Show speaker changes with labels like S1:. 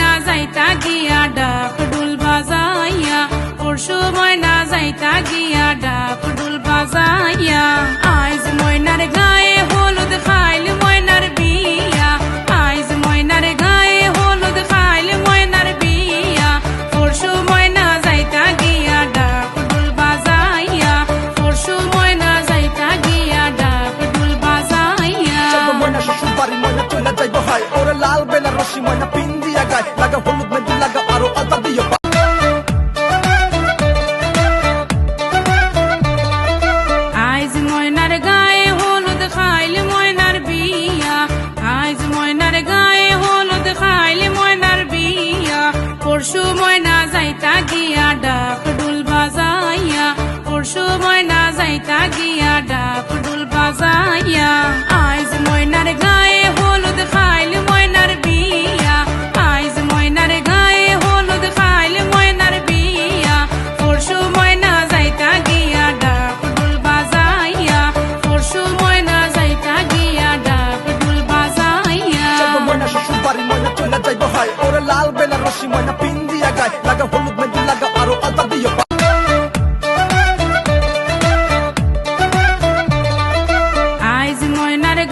S1: ময়না যাইতা গিয়া ডাক ডুল বাজাইয়া, পরশু ময়না যাইতা গিয়া ডাক ডুল বাজাইয়া। আইজ ময়নার গায়ে হলুদ খাইল ময়নার বিয়া, আইজ ময়নার গায়ে হলুদ খাইল ময়নার বিয়া, পরশু ময়না যাইতা গিয়া ডাক ডুল বাজাইয়া, পরশু ময়না যাইতা গিয়া ডাক ডুল বাজাইয়া।
S2: ময়না শ্বশুর বাড়ি ময়না চলে যাইব হাই, ওরে লাল বেলা রশি ময়না পিন দিয়া গায়, লাগা হলুদ মেহেন্দি লাগা আরো আলতা দিও।
S1: আইজ ময়নার গায়ে হলুদ খাইল ময়নার বিয়া, আইজ ময়নার গায়ে হলুদ খাইল ময়নার বিয়া, পরশু ময়না যাইতা গিয়া ডাক ডুল বাজাইয়া, পরশু ময়না যাইতা গিয়া ডাক ডুল বাজাইয়া।